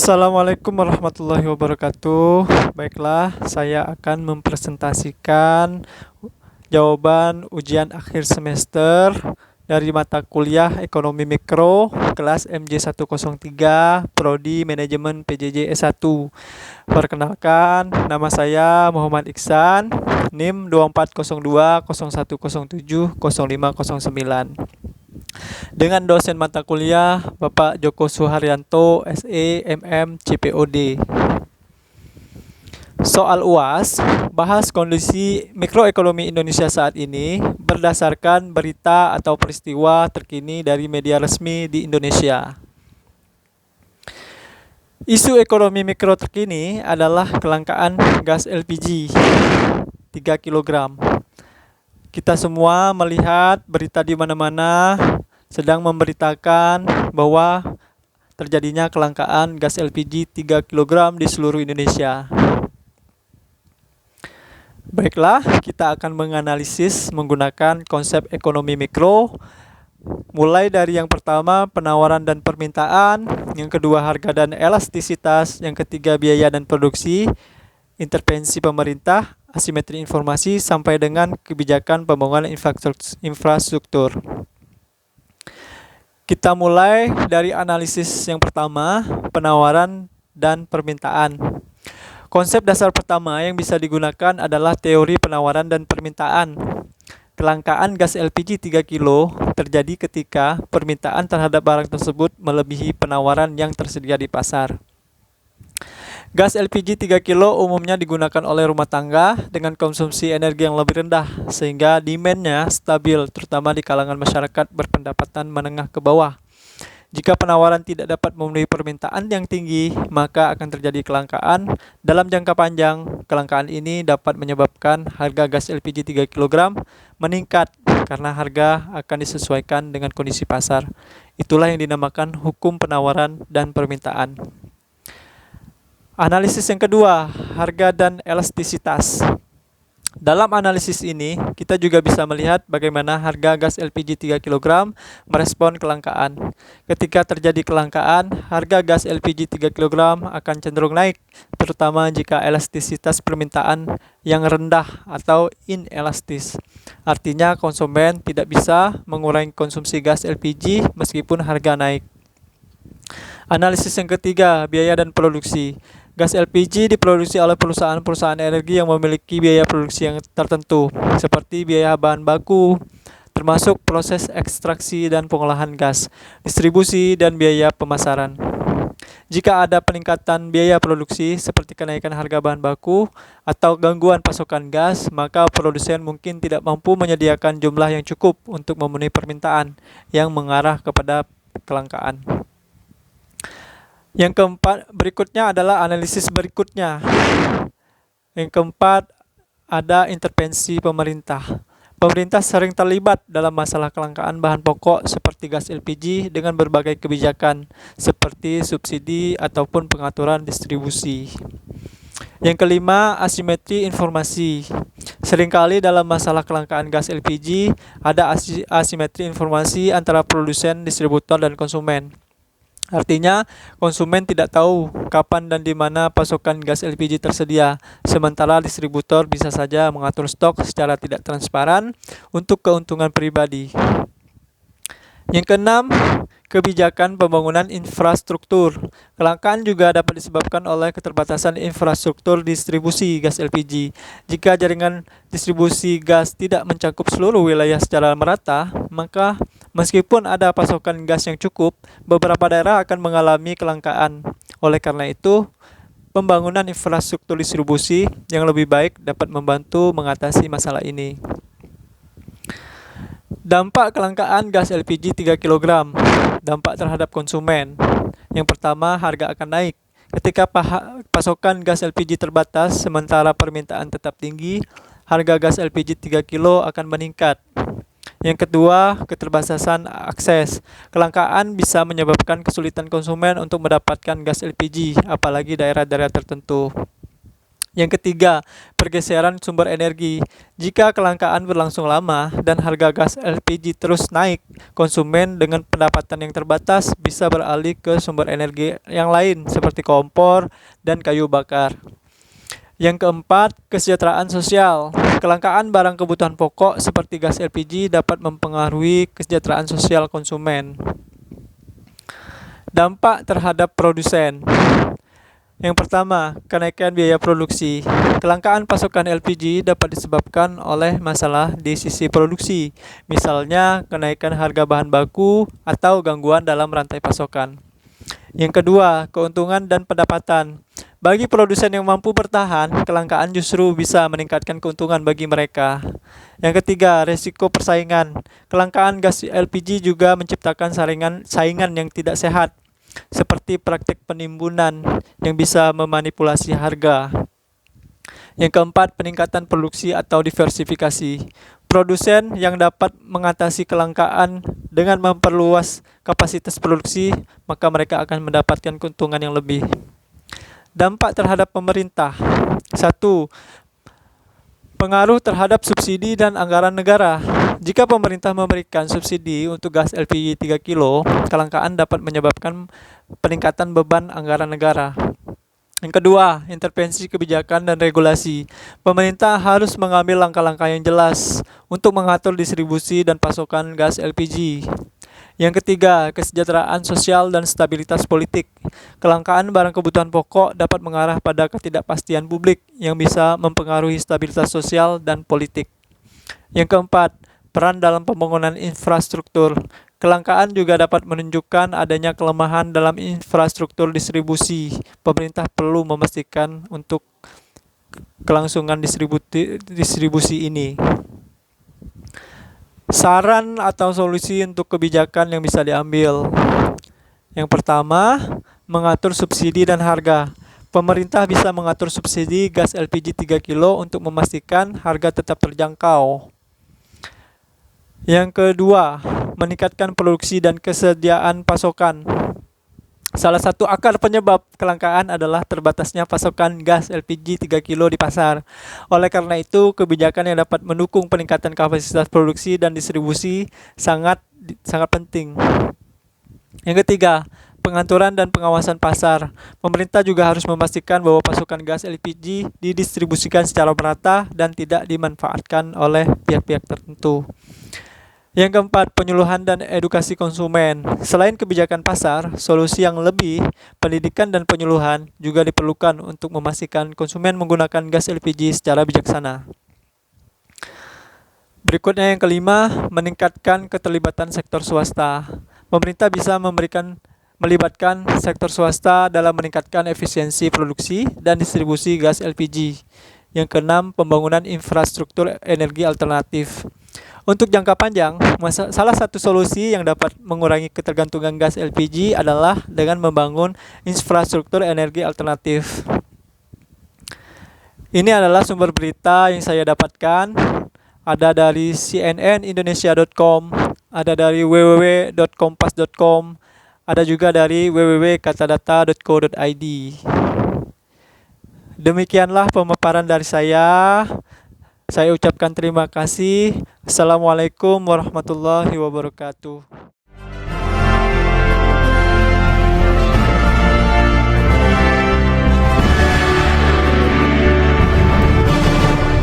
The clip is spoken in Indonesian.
Assalamualaikum warahmatullahi wabarakatuh. Baiklah, saya akan mempresentasikan jawaban ujian akhir semester dari mata kuliah Ekonomi Mikro kelas MJ103 Prodi Manajemen PJJ S1. Perkenalkan, nama saya Muhammad Iksan, NIM 240201070509. Dengan dosen mata kuliah Bapak Joko Suharyanto, SE, MM, CPOD. Soal UAS, bahas kondisi mikroekonomi Indonesia saat ini berdasarkan berita atau peristiwa terkini dari media resmi di Indonesia. Isu ekonomi mikro terkini adalah kelangkaan gas LPG 3 kg. Kita semua melihat berita di mana-mana sedang memberitakan bahwa terjadinya kelangkaan gas LPG 3 kg di seluruh Indonesia. Baiklah, kita akan menganalisis menggunakan konsep ekonomi mikro, mulai dari yang pertama penawaran dan permintaan, yang kedua harga dan elastisitas, yang ketiga biaya dan produksi, intervensi pemerintah, asimetri informasi, sampai dengan kebijakan pembangunan infrastruktur. Kita mulai dari analisis yang pertama, penawaran dan permintaan. Konsep dasar pertama yang bisa digunakan adalah teori penawaran dan permintaan. Kelangkaan gas LPG 3 kg terjadi ketika permintaan terhadap barang tersebut melebihi penawaran yang tersedia di pasar. Gas LPG 3 kg umumnya digunakan oleh rumah tangga dengan konsumsi energi yang lebih rendah, sehingga demand-nya stabil, terutama di kalangan masyarakat berpendapatan menengah ke bawah. Jika penawaran tidak dapat memenuhi permintaan yang tinggi, maka akan terjadi kelangkaan. Dalam jangka panjang, kelangkaan ini dapat menyebabkan harga gas LPG 3 kg meningkat karena harga akan disesuaikan dengan kondisi pasar. Itulah yang dinamakan hukum penawaran dan permintaan. Analisis yang kedua, harga dan elastisitas. Dalam analisis ini, kita juga bisa melihat bagaimana harga gas LPG 3 kg merespon kelangkaan. Ketika terjadi kelangkaan, harga gas LPG 3 kg akan cenderung naik, terutama jika elastisitas permintaan yang rendah atau inelastis. Artinya konsumen tidak bisa mengurangi konsumsi gas LPG meskipun harga naik. Analisis yang ketiga, biaya dan produksi. Gas LPG diproduksi oleh perusahaan-perusahaan energi yang memiliki biaya produksi yang tertentu, seperti biaya bahan baku, termasuk proses ekstraksi dan pengolahan gas, distribusi, dan biaya pemasaran. Jika ada peningkatan biaya produksi, seperti kenaikan harga bahan baku atau gangguan pasokan gas, maka produsen mungkin tidak mampu menyediakan jumlah yang cukup untuk memenuhi permintaan yang mengarah kepada kelangkaan. Yang keempat, berikutnya adalah analisis berikutnya. Yang keempat, ada intervensi pemerintah. Pemerintah sering terlibat dalam masalah kelangkaan bahan pokok seperti gas LPG dengan berbagai kebijakan seperti subsidi ataupun pengaturan distribusi. Yang kelima, asimetri informasi. Seringkali dalam masalah kelangkaan gas LPG ada asimetri informasi antara produsen, distributor, dan konsumen. Artinya, konsumen tidak tahu kapan dan di mana pasokan gas LPG tersedia, sementara distributor bisa saja mengatur stok secara tidak transparan untuk keuntungan pribadi. Yang keenam, kebijakan pembangunan infrastruktur. Kelangkaan juga dapat disebabkan oleh keterbatasan infrastruktur distribusi gas LPG. Jika jaringan distribusi gas tidak mencakup seluruh wilayah secara merata, maka meskipun ada pasokan gas yang cukup, beberapa daerah akan mengalami kelangkaan. Oleh karena itu, pembangunan infrastruktur distribusi yang lebih baik dapat membantu mengatasi masalah ini. Dampak kelangkaan gas LPG 3 kg. Dampak terhadap konsumen. Yang pertama, harga akan naik. Ketika pasokan gas LPG terbatas sementara permintaan tetap tinggi, harga gas LPG 3 kg akan meningkat. Yang kedua, keterbatasan akses. Kelangkaan bisa menyebabkan kesulitan konsumen untuk mendapatkan gas LPG, apalagi daerah-daerah tertentu. Yang ketiga, pergeseran sumber energi. Jika kelangkaan berlangsung lama dan harga gas LPG terus naik, konsumen dengan pendapatan yang terbatas bisa beralih ke sumber energi yang lain seperti kompor dan kayu bakar. Yang keempat, kesejahteraan sosial. Kelangkaan barang kebutuhan pokok seperti gas LPG dapat mempengaruhi kesejahteraan sosial konsumen. Dampak terhadap produsen. Yang pertama, kenaikan biaya produksi. Kelangkaan pasokan LPG dapat disebabkan oleh masalah di sisi produksi, misalnya kenaikan harga bahan baku atau gangguan dalam rantai pasokan. Yang kedua, keuntungan dan pendapatan. Bagi produsen yang mampu bertahan, kelangkaan justru bisa meningkatkan keuntungan bagi mereka. Yang ketiga, resiko persaingan. Kelangkaan gas LPG juga menciptakan saingan yang tidak sehat, seperti praktik penimbunan yang bisa memanipulasi harga. Yang keempat, peningkatan produksi atau diversifikasi. Produsen yang dapat mengatasi kelangkaan dengan memperluas kapasitas produksi, maka mereka akan mendapatkan keuntungan yang lebih. Dampak terhadap pemerintah. 1. Pengaruh terhadap subsidi dan anggaran negara. Jika pemerintah memberikan subsidi untuk gas LPG 3 kilo, kelangkaan dapat menyebabkan peningkatan beban anggaran negara. Yang kedua, intervensi kebijakan dan regulasi. Pemerintah harus mengambil langkah-langkah yang jelas untuk mengatur distribusi dan pasokan gas LPG. Yang ketiga, kesejahteraan sosial dan stabilitas politik. Kelangkaan barang kebutuhan pokok dapat mengarah pada ketidakpastian publik yang bisa mempengaruhi stabilitas sosial dan politik. Yang keempat, peran dalam pembangunan infrastruktur. Kelangkaan juga dapat menunjukkan adanya kelemahan dalam infrastruktur distribusi. Pemerintah perlu memastikan untuk kelangsungan distribusi ini. Saran atau solusi untuk kebijakan yang bisa diambil. Yang pertama, mengatur subsidi dan harga. Pemerintah bisa mengatur subsidi gas LPG 3 kilo untuk memastikan harga tetap terjangkau. Yang kedua, meningkatkan produksi dan kesediaan pasokan. Salah satu akar penyebab kelangkaan adalah terbatasnya pasokan gas LPG 3 kilo di pasar. Oleh karena itu, kebijakan yang dapat mendukung peningkatan kapasitas produksi dan distribusi sangat penting. Yang ketiga, pengaturan dan pengawasan pasar. Pemerintah juga harus memastikan bahwa pasokan gas LPG didistribusikan secara merata dan tidak dimanfaatkan oleh pihak-pihak tertentu. Yang keempat, penyuluhan dan edukasi konsumen. Selain kebijakan pasar, solusi yang lebih, pendidikan dan penyuluhan juga diperlukan untuk memastikan konsumen menggunakan gas LPG secara bijaksana. Berikutnya yang kelima, meningkatkan keterlibatan sektor swasta. Pemerintah bisa melibatkan sektor swasta dalam meningkatkan efisiensi produksi dan distribusi gas LPG. Yang keenam, pembangunan infrastruktur energi alternatif. Untuk jangka panjang, salah satu solusi yang dapat mengurangi ketergantungan gas LPG adalah dengan membangun infrastruktur energi alternatif. Ini adalah sumber berita yang saya dapatkan. Ada dari cnnindonesia.com, ada dari www.kompas.com, ada juga dari www.katadata.co.id. Demikianlah pemaparan dari saya. Saya ucapkan terima kasih. Assalamualaikum warahmatullahi wabarakatuh.